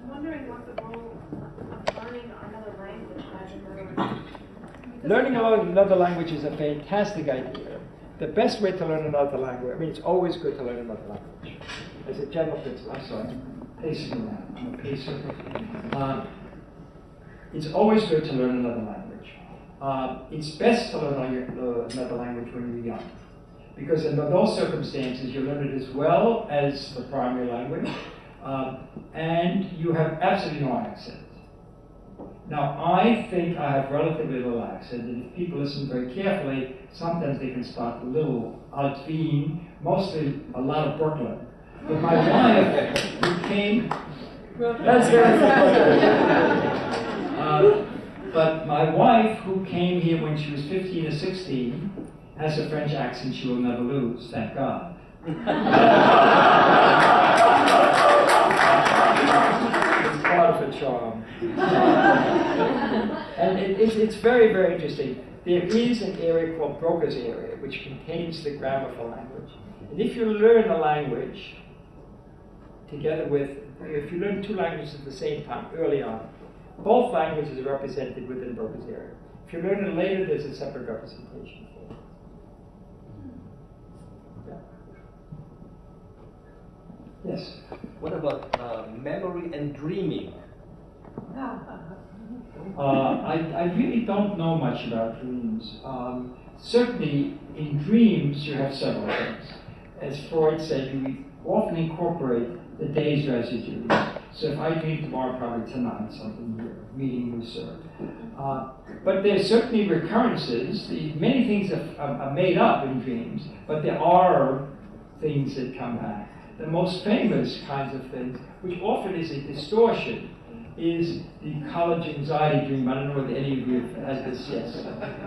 I'm wondering what the role of learning another language has in learning. Learning another language is a fantastic idea. The best way to learn another language, I mean, it's always good to learn another language. As a general principle, I'm sorry, pacing now. I'm a pacer. It's always good to learn another language. It's best to learn another language when you're young. Because in those circumstances, you learn it as well as the primary language, and you have absolutely no accent. Now, I think I have relatively little accent, and if people listen very carefully, sometimes they can spot a little Alt Wien, mostly a lot of Brooklyn. But my wife, who came, that's very but my wife, who came here when she was 15 or 16, has a French accent she will never lose, thank God. It's part of her charm. And it's very, very interesting. There is an area called Broca's area, which contains the grammar for language. And if you learn a language together with, if you learn two languages at the same time, early on, both languages are represented within Broca's area. If you learn it later, there's a separate representation for it. Yeah. Yes? What about memory and dreaming? I really don't know much about dreams. Certainly, in dreams, you have several things. As Freud said, you often incorporate the day's residue. So if I dream tomorrow, probably tonight, something here, meeting with Sir. But there's certainly recurrences. Many things are made up in dreams, but there are things that come back. The most famous kinds of things, which often is a distortion, is the college anxiety dream. I don't know whether any of you have this, yes.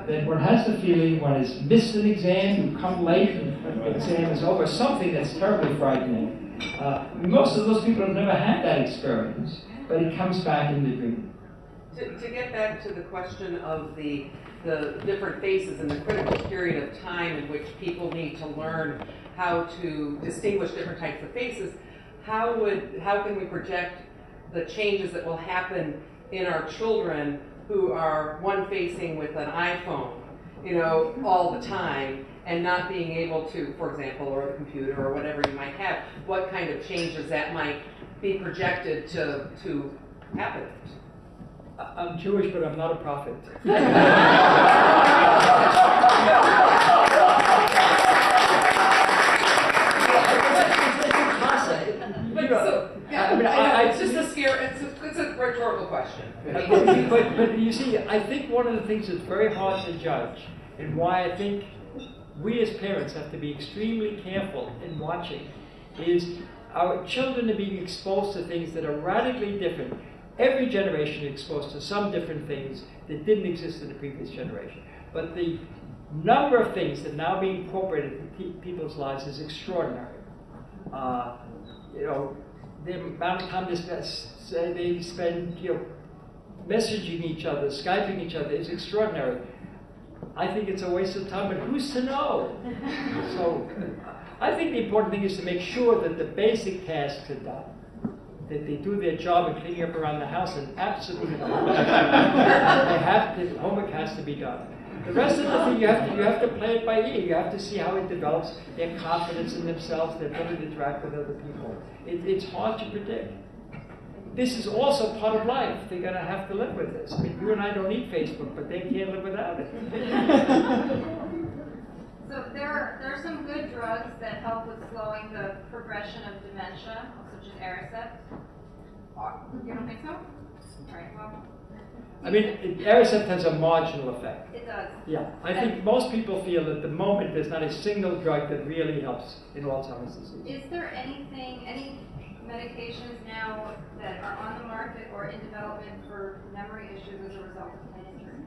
That one has the feeling one has missed an exam, you come late and the exam is over, something that's terribly frightening. Most of those people have never had that experience, but it comes back in the dream. To get back to the question of the different phases and the critical period of time in which people need to learn how to distinguish different types of faces, how can we project the changes that will happen in our children who are one-facing with an iPhone, all the time, and not being able to, for example, or the computer or whatever you might have, what kind of changes that might be projected to happen? I'm Jewish, but I'm not a prophet. It's a rhetorical question. But you see, I think one of the things that's very hard to judge, and why I think we as parents have to be extremely careful in watching, is our children are being exposed to things that are radically different. Every generation is exposed to some different things that didn't exist in the previous generation. But the number of things that are now being incorporated into people's lives is extraordinary. The amount of time they spend messaging each other, Skyping each other is extraordinary. I think it's a waste of time, but who's to know? So I think the important thing is to make sure that the basic tasks are done, that they do their job in cleaning up around the house, and absolutely homework has to be done. The rest of the thing, you have to play it by ear. You have to see how it develops, their confidence in themselves, their ability to interact with other people. It's hard to predict. This is also part of life. They're going to have to live with this. I mean, you and I don't need Facebook, but they can't live without it. So there are some good drugs that help with slowing the progression of dementia, such as Aricept. You don't think so? All right, well. I mean, Aricept has a marginal effect. It does. Yeah, I think most people feel at the moment there's not a single drug that really helps in Alzheimer's disease. Is there any medications now that are on the market or in development for memory issues as a result of brain injury?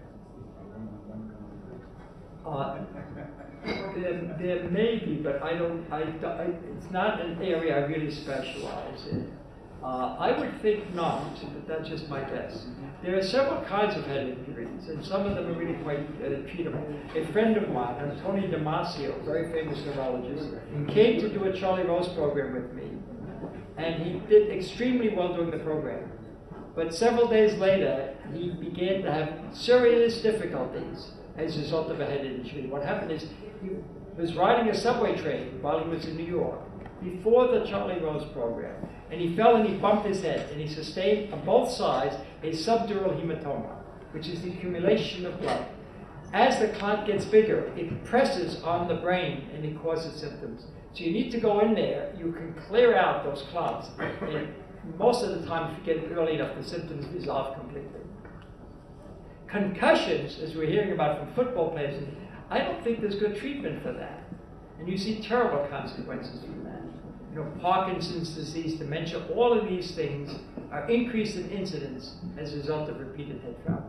There may be, but it's not an area I really specialize in. I would think not, but that's just my guess. There are several kinds of head injuries, and some of them are really quite treatable. A friend of mine, Tony Damasio, a very famous neurologist, came to do a Charlie Rose program with me. and he did extremely well during the program. But several days later, he began to have serious difficulties as a result of a head injury. What happened is he was riding a subway train while he was in New York, before the Charlie Rose program, and he fell and he bumped his head, and he sustained on both sides a subdural hematoma, which is the accumulation of blood. As the clot gets bigger, it presses on the brain and it causes symptoms. So you need to go in there. You can clear out those clots, and most of the time, if you get it early enough, the symptoms resolve completely. Concussions, as we're hearing about from football players, I don't think there's good treatment for that. And you see terrible consequences from that. You know, Parkinson's disease, dementia, all of these things are increased in incidence as a result of repeated head trauma.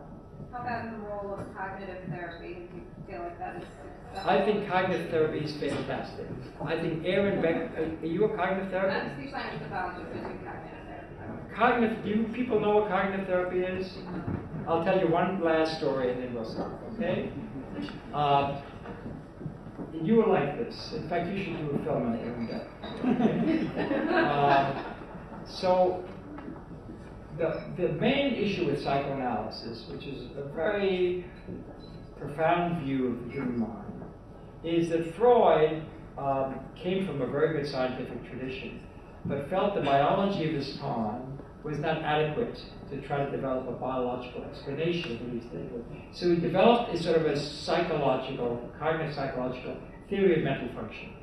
How about the role of cognitive therapy? Do you feel like that is successful? I think cognitive therapy is fantastic. I think Aaron Beck, are you a cognitive I'm therapist? a speech language pathologist who do cognitive therapy. Cognitive, do you people know what cognitive therapy is? I'll tell you one last story and then we'll stop, okay? You will like this. In fact, you should do a film on Aaron Beck. So, the main issue with psychoanalysis, which is a very profound view of the human mind, is that Freud came from a very good scientific tradition, but felt the biology of his time was not adequate to try to develop a biological explanation of these things. So he developed a sort of a psychological, cognitive psychological theory of mental function.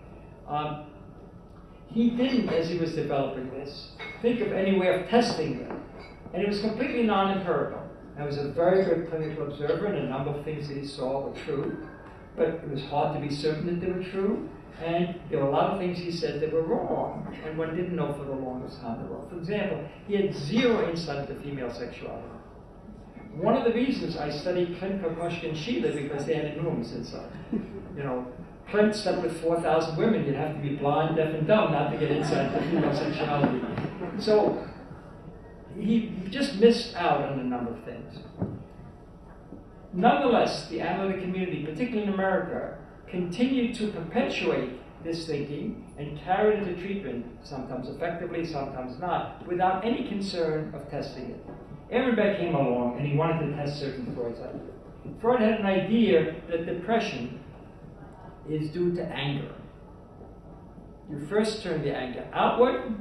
He didn't, as he was developing this, think of any way of testing them. And it was completely non-empirical. I was a very good clinical observer, and a number of things that he saw were true, but it was hard to be certain that they were true. And there were a lot of things he said that were wrong, and one didn't know for the longest time they were wrong. For example, he had zero insight into female sexuality. One of the reasons I studied Clint, Kokoschka, and Sheila, because they had enormous insight. You know, Clint slept with 4,000 women. You'd have to be blind, deaf, and dumb not to get insight into female sexuality. So he just missed out on a number of things. Nonetheless, the analytic community, particularly in America, continued to perpetuate this thinking and carry it into treatment, sometimes effectively, sometimes not, without any concern of testing it. Aaron Beck came along and he wanted to test certain Freud's ideas. Freud had an idea that depression is due to anger. You first turn the anger outward,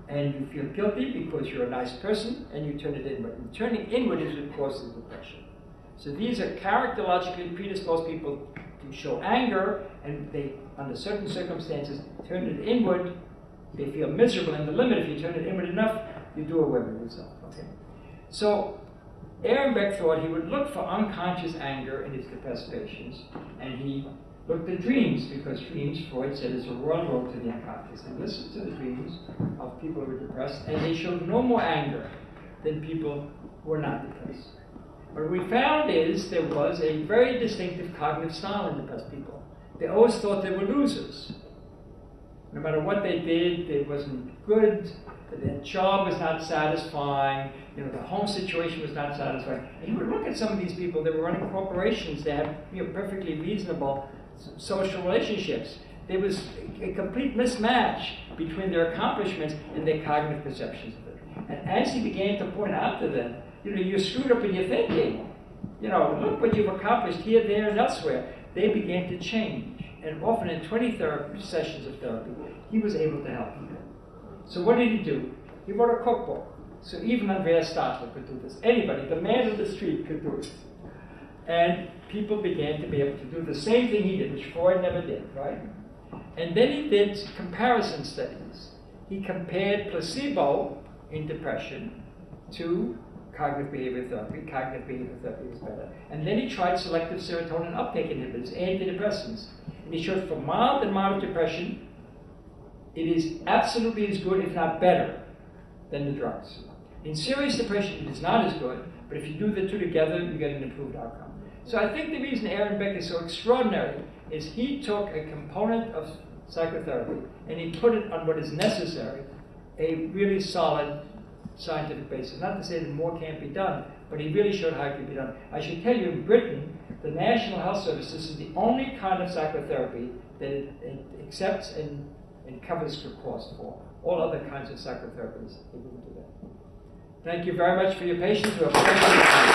and you feel guilty because you're a nice person, and you turn it inward. And turning inward is what causes depression. So these are characterologically predisposed people to show anger, and they, under certain circumstances, turn it inward. They feel miserable, and the limit, if you turn it inward enough, you do away with yourself. Okay? So Aaron Beck thought he would look for unconscious anger in his depressed patients, and he looked at dreams, because dreams, Freud said, is a road to the unconscious. He listened to the dreams of people who were depressed, and they showed no more anger than people who were not depressed. What we found is there was a very distinctive cognitive style in depressed people. They always thought they were losers. No matter what they did, it wasn't good. Their job was not satisfying. You know, the home situation was not satisfying. And you would look at some of these people. They were running corporations. They had, you know, perfectly reasonable social relationships. There was a complete mismatch between their accomplishments and their cognitive perceptions of it. And as he began to point out to them, you know, you're screwed up in your thinking. You know, look what you've accomplished here, there, and elsewhere. They began to change. And often in 20 sessions of therapy, he was able to help people. So what did he do? He wrote a cookbook. So even Andreas Stadler could do this. Anybody, the man of the street could do it. And people began to be able to do the same thing he did, which Freud never did, right? And then he did comparison studies. He compared placebo in depression to cognitive behavior therapy. Cognitive behavior therapy is better. And then he tried selective serotonin uptake inhibitors, antidepressants. And he showed for mild and moderate depression, it is absolutely as good, if not better, than the drugs. In serious depression, it is not as good, but if you do the two together, you get an improved outcome. So I think the reason Aaron Beck is so extraordinary is he took a component of psychotherapy and he put it on what is necessary, a really solid scientific basis. Not to say that more can't be done, but he really showed how it could be done. I should tell you, in Britain, the National Health Service, this is the only kind of psychotherapy that it accepts and covers for cost for. all other kinds of psychotherapies, they wouldn't do that. Thank you very much for your patience. We have plenty of time.